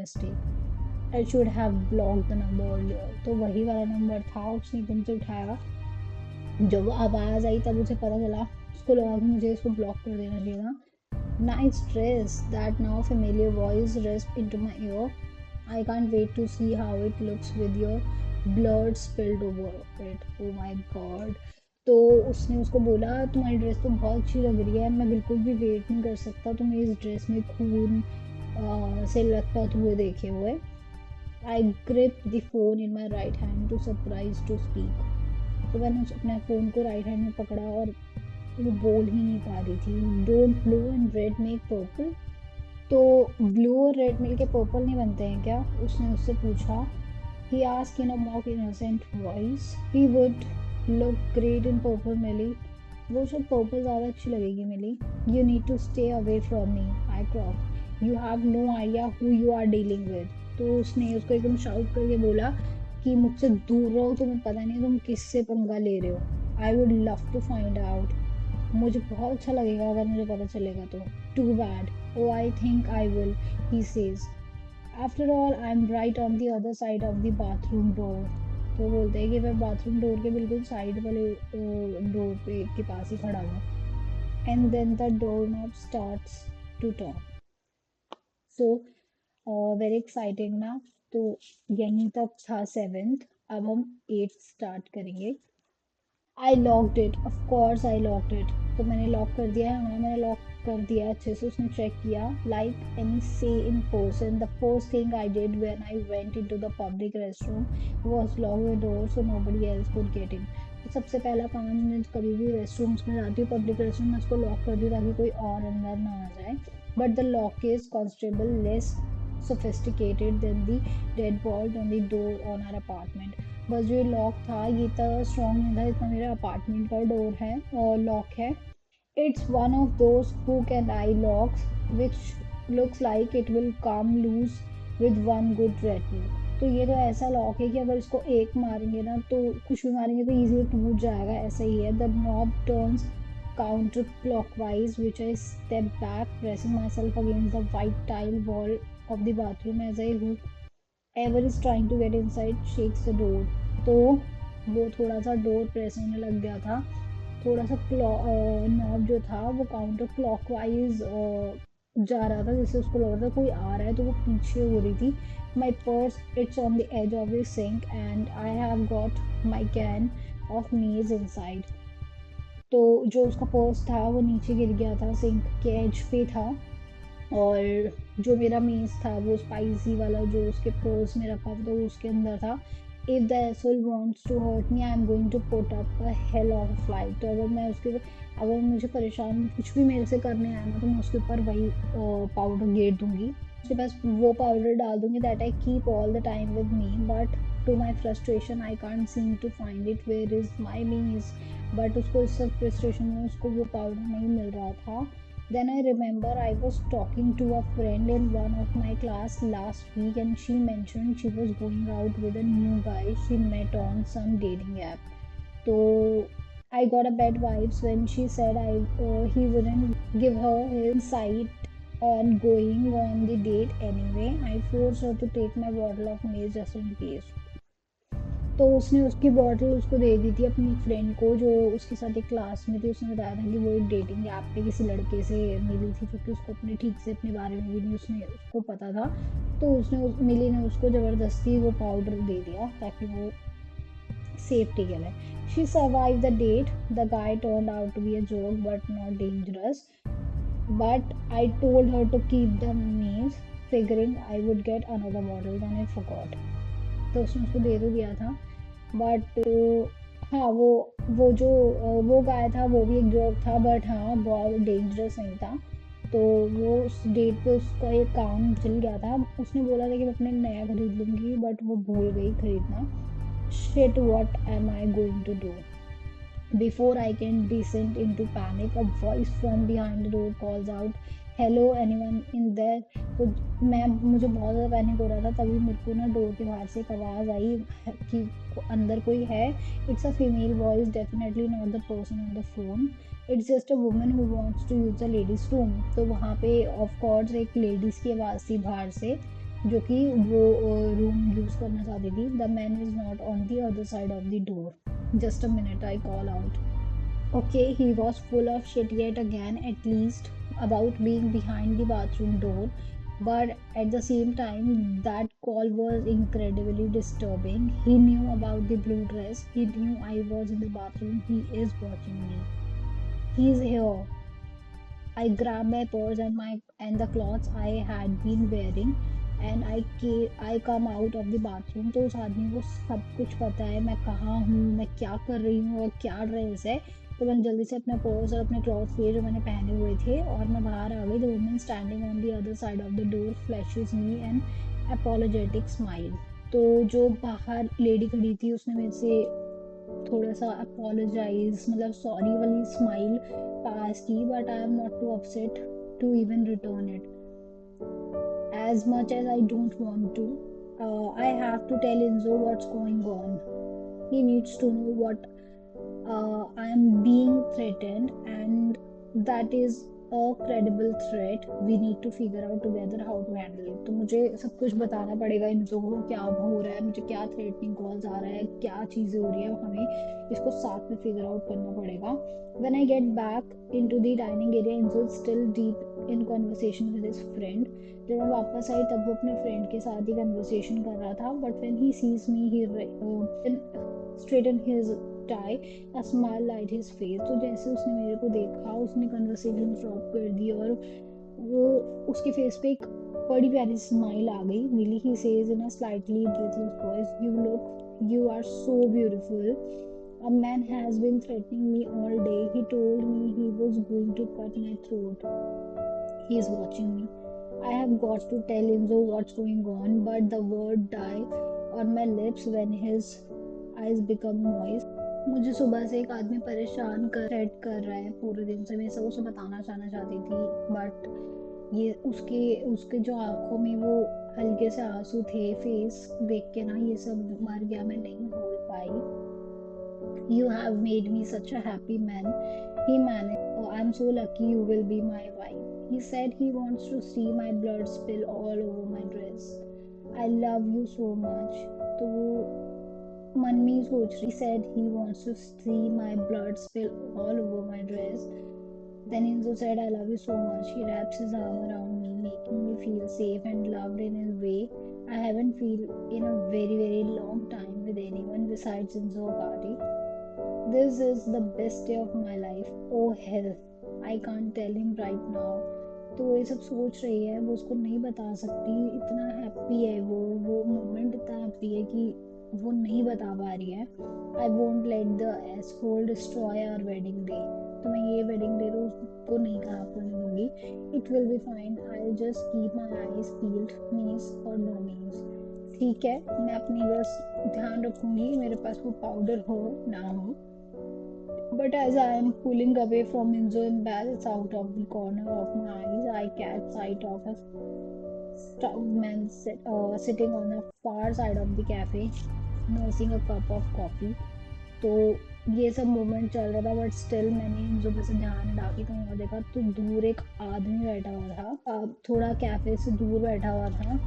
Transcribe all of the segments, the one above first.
mistake. I should have blocked the number earlier. तो वही वाला नंबर था, उसने एकदम से उठाया। जब आवाज़ आई तब उसे पता चला, उसको लगा कि मुझे इसको ब्लॉक कर देना चाहिए था। Nice dress. That now familiar voice rushed into my ear. I can't wait to see how it looks with your blood spilled over it. Oh my god. तो उसने उसको बोला, तुम्हारी ड्रेस तो बहुत अच्छी लग रही है, मैं बिल्कुल भी वेट नहीं कर सकता तुम्हें इस ड्रेस में खून से लथपथ हुए देखे हुए। I grip the phone in my right hand to surprise to speak. तो मैंने अपने फ़ोन को राइट हैंड में पकड़ा और वो बोल ही नहीं पा रही थी। Don't blue and red make purple. तो ब्लू और रेड मिल के पर्पल नहीं बनते हैं क्या? उसने उससे पूछा। He asked in a mock innocent voice. He would look great in purple Millie. वो शायद पर्पल ज़्यादा अच्छी लगेगी Millie. You need to stay away from me I crop. You have no idea who you are dealing with. तो उसने उसको एकदम shout करके बोला कि मुझसे दूर रहो, तुम्हें पता नहीं तुम किससे पंगा ले रहे हो। I would love to find out. मुझे बहुत अच्छा लगेगा अगर मुझे पता चलेगा तो। Too bad. Oh I think I will, he says. After all I am right on the other side of the bathroom door. तो बोलते हैं कि मैं बाथरूम डोर के बिल्कुल साइड वाले डोर पे के पास ही खड़ा हूँ। And then the door knob starts to turn. So very exciting ना। तो यहीं तक था सेवेंथ। अब हम एट्थ स्टार्ट करेंगे। I locked it, of course I locked it. तो मैंने लॉक कर दिया है, हाँ मैंने लॉक कर दिया अच्छे से। उसने चेक किया। लाइक एनी से in person the first thing I did when I went into the public restroom was lock the door so nobody else could get in. तो सबसे पहला काम, मैं कभी भी रेस्टरूम्स में जाती हूँ पब्लिक रेस्टरूम में, उसको लॉक कर दूँ ताकि कोई और अंदर ना आ जाए। But the lock is constable less sophisticated than the deadbolt on the door on our apartment। बस जो लॉक था ये इतना स्ट्रॉन्ग नहीं था जितना मेरा अपार्टमेंट का डोर है और लॉक है। It's one of those hook and eye locks which looks like it will come loose with one good rattle. तो ये तो ऐसा लॉक है कि अगर इसको एक मारेंगे ना तो कुछ भी मारेंगे तो इजीली टूट जाएगा, ऐसा ही है। The knob turns counter clockwise which I step back pressing myself against the white tile wall of the bathroom as I hope ever is trying to get inside shakes the door. तो वो थोड़ा सा door press होने लग गया था। थोड़ा सा नॉब जो था वो काउंटर क्लॉकवाइज जा रहा था, जैसे उसको लग रहा था कोई आ रहा है, तो वो पीछे हो रही थी। My purse it's on the edge of the sink and I have got my can of mace inside. तो जो उसका पर्स था वो नीचे गिर गया था, सिंक के एज पे था। और जो मेरा मेस था वो स्पाइसी वाला जो उसके पर्स में रखा था वो उसके अंदर था। If the asshole wants to hurt me I am going to put up a hell of a fight. तो अगर मुझे परेशान कुछ भी मेरे से करने आया ना तो मैं उसके ऊपर वही पाउडर गेर दूंगी। उसके पास वो पाउडर डाल दूंगी that I keep all the time with me. But to my frustration I can't seem to find it where is my mace. बट उसको इस सब फ्रस्ट्रेशन में उसको वो पाउडर नहीं मिल रहा था। Then I remember I was talking to a friend in one of my class last week and she mentioned she was going out with a new guy she met on some dating app. So I got a bad vibes when she said he wouldn't give her his sight on going on the date anyway. I forced her to take my bottle of mace just in case. तो उसने उसकी bottle उसको दे दी थी अपनी friend को जो उसके साथ एक क्लास में थी। उसने बताया था कि वो एक डेटिंग ऐप पे किसी लड़के से मिली थी क्योंकि उसको अपने ठीक से अपने बारे में भी नहीं उसने उसको पता था। तो मिली ने उसको ज़बरदस्ती वो पाउडर दे दिया ताकि वो सेफ्टी के लिए। She survive the date. The guy turned out to be a joke but not dangerous. But I told her to keep the means figuring I would get another bottle then I forgot. तो उसने उसको दे तो दिया था। But हाँ वो जो वो गाय था वो भी एक जोक था, बट हाँ बहुत डेंजरस नहीं था। तो वो उस डेट पे उसका एक काम चल गया था। उसने बोला था कि मैं अपने नया खरीद लूंगी बट वो भूल गई खरीदना। Shit what am I going to do. Before I can descend into panic, a voice from behind the door calls out, "Hello, anyone in there?" तो मुझे बहुत ज़्यादा पैनिक हो रहा था, तभी मेरे को ना डोर के बाहर से एक आवाज़ आई कि अंदर कोई है। It's a female voice, definitely not the person on the phone. It's just a woman who wants to use the ladies room. तो वहाँ पे ऑफ कोर्स एक लेडीज़ की आवाज़ थी बाहर से। जो कि वो रूम यूज़ करना चाहती थी. The man is not on the other side of the door. Just a minute, I call out. Okay, he was full of shit yet again, at least about being behind the bathroom door. But at the same time, that call was incredibly disturbing. He knew about the blue dress. He knew I was in the bathroom. He is watching me. He's here. I grabbed my purse and my and the clothes I had been wearing, and I come out of the bathroom. तो उस आदमी को सब कुछ पता है, मैं कहाँ हूँ, मैं क्या कर रही हूँ और क्या ड्रेस है. तो मैंने जल्दी से अपना पर्स और अपने क्लॉथ्स लिए जो मैंने पहने हुए थे, और मैं बाहर आ गई. The woman standing on the other side of the door flashes me an apologetic smile. तो जो बाहर लेडी खड़ी थी उसने मेरे से थोड़ा सा अपोलोजाइज, मतलब सॉरी वाली स्माइल पास की. But I am not too upset to even return it, as much as I don't want to. I have to tell Enzo what's going on. He needs to know what I am being threatened, and that is a credible threat. We need to figure out together how to handle it. तो मुझे सब कुछ बताना पड़ेगा इनको को, क्या हो रहा है, मुझे क्या थ्रेटनिंग कॉल्स आ रहा है, क्या चीज़ें हो रही है, हमें इसको साथ में फिगर आउट करना पड़ेगा. When I get back into the dining area, Enzo is still deep in conversation with his friend. जब मैं वापस आई तब वो अपने फ्रेंड के साथ ही कन्वर्सेशन कर रहा था. But when he sees me he straighten his tie, a smile light his face. तो जैसे उसने मेरे को देखा उसने कन्वर्सेशन स्टॉप कर दी और वो उसके फेस पे एक बड़ी प्यारी स्माइल आ गई. Really, he says in a slightly breathless voice, you are so beautiful. A man has been threatening me all day. He told me he was going to cut my throat. He is watching me. I have got to tell Enzo what's going on, but the word died on my lips when his eyes become moist. मुझे सुबह से एक आदमी परेशान कर रहा है पूरे दिन से. मैं सब उसे बताना चाहती थी, बट ये उसके उसके जो आंखों में वो हल्के से आंसू थे, फेस देख के ना ये सब मर गया. मैं नहीं बोल पाई. You have made me such a happy man. He managed. Oh, I'm so lucky you will be my wife. He said he wants to see my blood spill all over my dress. I love you so much. तो मन में ही सोच रही. He said he wants to see my blood spill all over my dress. Then Enzo said, I love you so much. He wraps his arm around me, making me feel safe and loved in a way I haven't felt in a very, very long time with anyone besides Enzo Agati. This is the best day of my life. Oh hell, I can't tell him right now. तो वो ये सब सोच रही है, वो उसको नहीं बता सकती. इतना हैप्पी है वो मोमेंट इतना हैप्पी है कि वो नहीं बता पा रही है. I won't let the asshole destroy our wedding day. तो मैं ये वेडिंग डे तो उसको नहीं खराब करने दूंगी. It will be fine. I'll just keep my eyes peeled, means or no means. ठीक है, मैं अपनी बस ध्यान रखूंगी मेरे पास वो पाउडर हो ना हो. But as I am pulling away from Enzo and Baz out of the corner of my eyes, I catch sight of a stout man sitting on the far side of the cafe, nursing a cup of coffee. तो ये सब moment चल रहा था, but still मैंने Enzo पे से ध्यान हटा के कहीं और देखा तो दूर एक आदमी बैठा हुआ था. थोड़ा कैफे से दूर बैठा हुआ था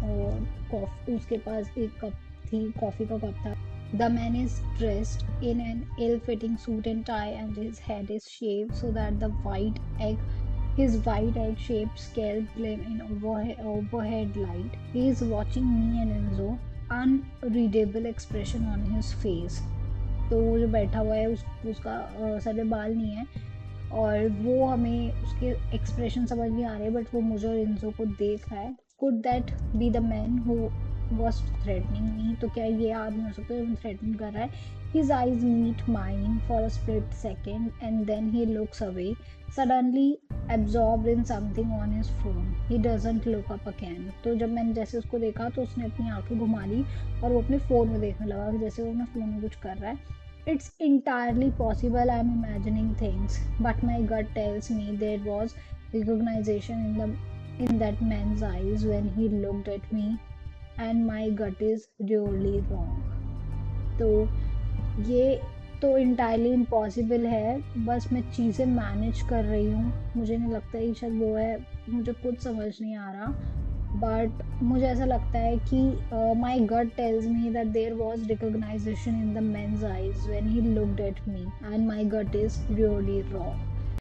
और उसके पास एक कप थी, कॉफी का कप था. The man is dressed in an ill-fitting suit and tie, and his head is shaved so that his white egg-shaped scalp gleam in overhead light. He is watching me and Enzo, unreadable expression on his face. तो वो जो बैठा हुआ है उसका sir पे बाल नहीं है और वो हमें उसके एक्सप्रेशन समझ नहीं आ रहे, बट वो मुझे और इंजो को देख रहा है. Could that be the man who was threatening me? तो क्या ये आदमी हो सकता है जो थ्रेटन कर रहा है? His eyes meet mine for a split second and then he looks away, suddenly absorbed in something on his phone. He doesn't look up again. तो जब मैंने जैसे उसको देखा तो उसने अपनी आंखें घुमा ली और वो अपने फ़ोन में देखने लगा, जैसे वो अपने फ़ोन में कुछ कर रहा है. It's entirely possible I'm imagining things, but my gut tells me there was recognition in that man's eyes when he looked at me, and my gut is really wrong. तो ये तो entirely impossible है, बस मैं चीज़ें manage कर रही हूँ. मुझे नहीं लगता ये शायद वो है, मुझे खुद समझ नहीं आ रहा. बट मुझे ऐसा लगता है कि my gut tells me that there was recognition in the men's eyes when he looked at me and my gut is really wrong.